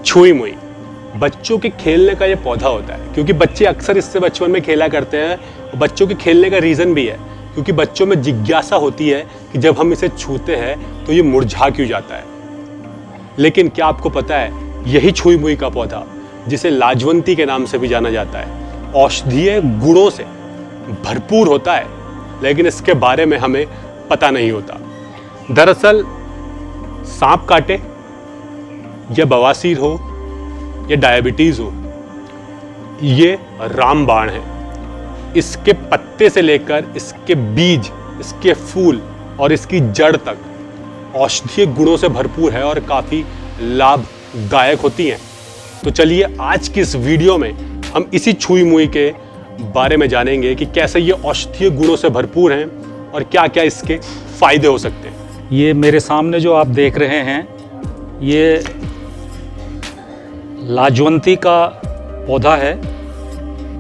छुई मुई बच्चों के खेलने का ये पौधा होता है, क्योंकि बच्चे अक्सर इससे बचपन में खेला करते हैं। बच्चों के खेलने का रीज़न भी है क्योंकि बच्चों में जिज्ञासा होती है कि जब हम इसे छूते हैं तो ये मुरझा क्यों जाता है। लेकिन क्या आपको पता है, यही छुई मुई का पौधा, जिसे लाजवंती के नाम से भी जाना जाता है, औषधीय गुणों से भरपूर होता है, लेकिन इसके बारे में हमें पता नहीं होता। दरअसल सांप काटे या बवासीर हो या डायबिटीज हो, ये रामबाण है। इसके पत्ते से लेकर इसके बीज, इसके फूल और इसकी जड़ तक औषधीय गुणों से भरपूर है और काफी लाभदायक होती हैं। तो चलिए आज की इस वीडियो में हम इसी छुई मुई के बारे में जानेंगे कि कैसे ये औषधीय गुणों से भरपूर हैं और क्या क्या इसके फायदे हो सकते हैं। ये मेरे सामने जो आप देख रहे हैं, ये लाजवंती का पौधा है।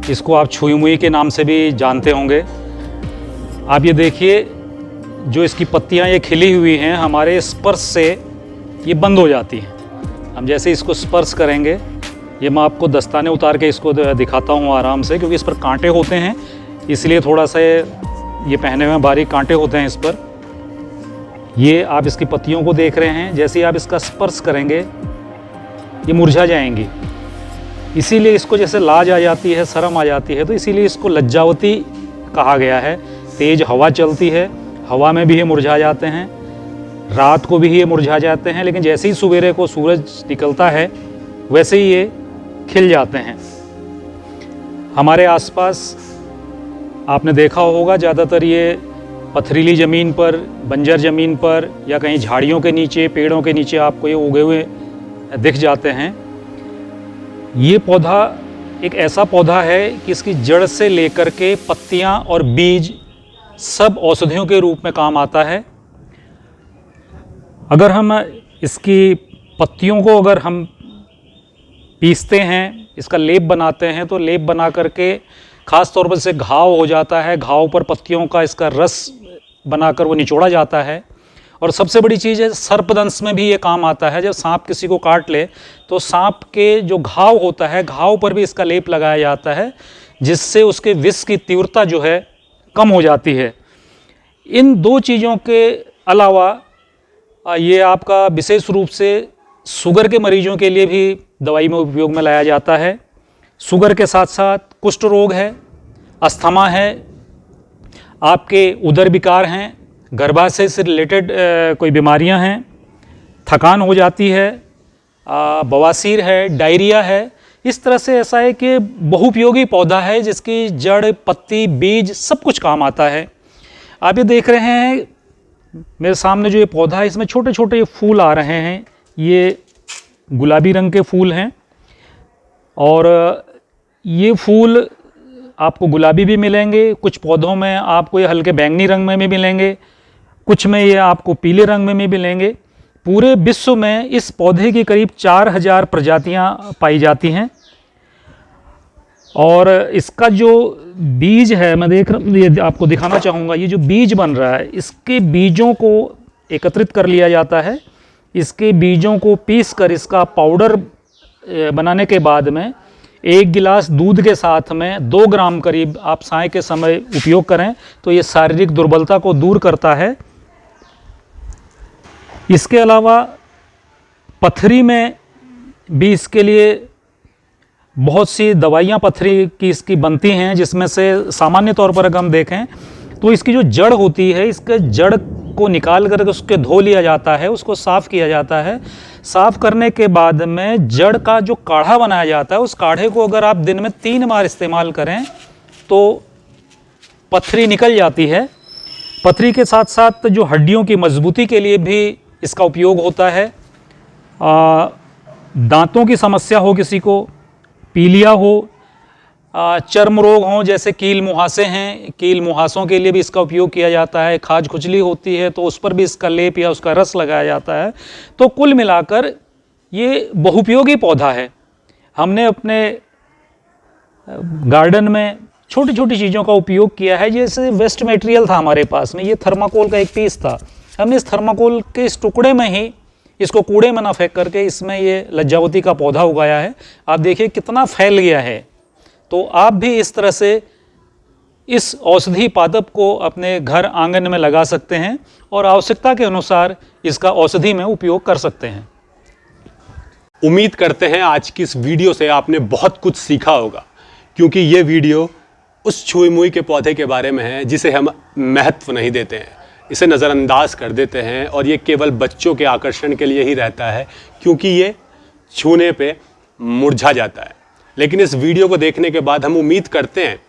इसको आप छुई मुई के नाम से भी जानते होंगे। आप ये देखिए, जो इसकी पत्तियां ये खिली हुई हैं, हमारे स्पर्श से ये बंद हो जाती हैं। हम जैसे इसको स्पर्श करेंगे, ये मैं आपको दस्ताने उतार के इसको दिखाता हूँ आराम से, क्योंकि इस पर कांटे होते हैं, इसलिए थोड़ा सा ये पहने हुए बारीक कांटे होते हैं इस पर। ये आप इसकी पत्तियों को देख रहे हैं, जैसे ही आप इसका स्पर्श करेंगे ये मुरझा जाएंगी। इसीलिए इसको जैसे लाज आ जाती है, शर्म आ जाती है, तो इसीलिए इसको लज्जावती कहा गया है। तेज हवा चलती है, हवा में भी ये मुरझा जाते हैं, रात को भी ये मुरझा जाते हैं, लेकिन जैसे ही सवेरे को सूरज निकलता है वैसे ही ये खिल जाते हैं। हमारे आसपास आपने देखा होगा, ज़्यादातर ये पथरीली ज़मीन पर, बंजर ज़मीन पर या कहीं झाड़ियों के नीचे, पेड़ों के नीचे आपको ये उगे हुए दिख जाते हैं। ये पौधा एक ऐसा पौधा है कि इसकी जड़ से लेकर के पत्तियां और बीज सब औषधियों के रूप में काम आता है। अगर हम इसकी पत्तियों को अगर हम पीसते हैं, इसका लेप बनाते हैं, तो लेप बना करके ख़ास तौर पर जैसे घाव हो जाता है, घाव पर पत्तियों का इसका रस बनाकर वो निचोड़ा जाता है। और सबसे बड़ी चीज़ है, सर्पदंश में भी ये काम आता है। जब सांप किसी को काट ले तो सांप के जो घाव होता है, घाव पर भी इसका लेप लगाया जाता है, जिससे उसके विष की तीव्रता जो है कम हो जाती है। इन दो चीज़ों के अलावा ये आपका विशेष रूप से शुगर के मरीजों के लिए भी दवाई में उपयोग में लाया जाता है। शुगर के साथ साथ कुष्ठ रोग है, अस्थमा है, आपके उदर विकार हैं, गर्भाशय से रिलेटेड कोई बीमारियां हैं, थकान हो जाती है, बवासीर है, डायरिया है। इस तरह से ऐसा है कि बहुउपयोगी पौधा है, जिसकी जड़, पत्ती, बीज सब कुछ काम आता है। आप ये देख रहे हैं मेरे सामने जो ये पौधा है, इसमें छोटे छोटे ये फूल आ रहे हैं। ये गुलाबी रंग के फूल हैं और ये फूल आपको गुलाबी भी मिलेंगे, कुछ पौधों में आपको ये हल्के बैंगनी रंग में भी मिलेंगे, कुछ में ये आपको पीले रंग में भी मिलेंगे। पूरे विश्व में इस पौधे की करीब 4000 प्रजातियां पाई जाती हैं। और इसका जो बीज है, मैं ये आपको दिखाना चाहूँगा, ये जो बीज बन रहा है, इसके बीजों को एकत्रित कर लिया जाता है। इसके बीजों को पीस कर इसका पाउडर बनाने के बाद में 1 गिलास दूध के साथ में 2 ग्राम करीब आप साय के समय उपयोग करें तो ये शारीरिक दुर्बलता को दूर करता है। इसके अलावा पथरी में भी इसके लिए बहुत सी दवाइयाँ पथरी की इसकी बनती हैं, जिसमें से सामान्य तौर पर अगर हम देखें तो इसकी जो जड़ होती है, इसके जड़ को निकाल कर उसके धो लिया जाता है, उसको साफ़ किया जाता है। साफ़ करने के बाद में जड़ का जो काढ़ा बनाया जाता है, उस काढ़े को अगर आप दिन में 3 बार इस्तेमाल करें तो पथरी निकल जाती है। पथरी के साथ साथ जो हड्डियों की मजबूती के लिए भी इसका उपयोग होता है। दांतों की समस्या हो किसी को, पीलिया हो, चर्म रोग हों जैसे कील मुहासे हैं, कील मुहासों के लिए भी इसका उपयोग किया जाता है। खाज खुजली होती है तो उस पर भी इसका लेप या उसका रस लगाया जाता है। तो कुल मिलाकर ये बहुउपयोगी पौधा है। हमने अपने गार्डन में छोटी छोटी चीज़ों का उपयोग किया है। जैसे वेस्ट मटेरियल था हमारे पास में, ये थर्माकोल का एक पीस था, हमने इस थर्माकोल के इस टुकड़े में ही इसको कूड़े में ना फेंक करके इसमें ये लज्जावती का पौधा उगाया है। आप देखिए कितना फैल गया है। तो आप भी इस तरह से इस औषधि पादप को अपने घर आंगन में लगा सकते हैं और आवश्यकता के अनुसार इसका औषधि में उपयोग कर सकते हैं। उम्मीद करते हैं आज की इस वीडियो से आपने बहुत कुछ सीखा होगा, क्योंकि ये वीडियो उस छुई मुई के पौधे के बारे में है जिसे हम महत्व नहीं देते हैं, इसे नज़रअंदाज कर देते हैं और ये केवल बच्चों के आकर्षण के लिए ही रहता है, क्योंकि ये छूने पे मुरझा जाता है। लेकिन इस वीडियो को देखने के बाद हम उम्मीद करते हैं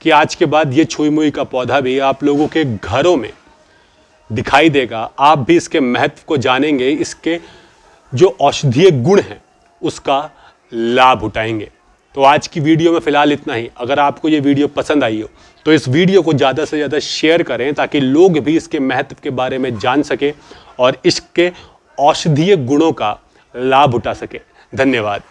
कि आज के बाद ये छुई मुई का पौधा भी आप लोगों के घरों में दिखाई देगा। आप भी इसके महत्व को जानेंगे, इसके जो औषधीय गुण हैं उसका लाभ उठाएंगे। तो आज की वीडियो में फ़िलहाल इतना ही। अगर आपको ये वीडियो पसंद आई हो तो इस वीडियो को ज़्यादा से ज़्यादा शेयर करें ताकि लोग भी इसके महत्व के बारे में जान सकें और इसके औषधीय गुणों का लाभ उठा सकें। धन्यवाद।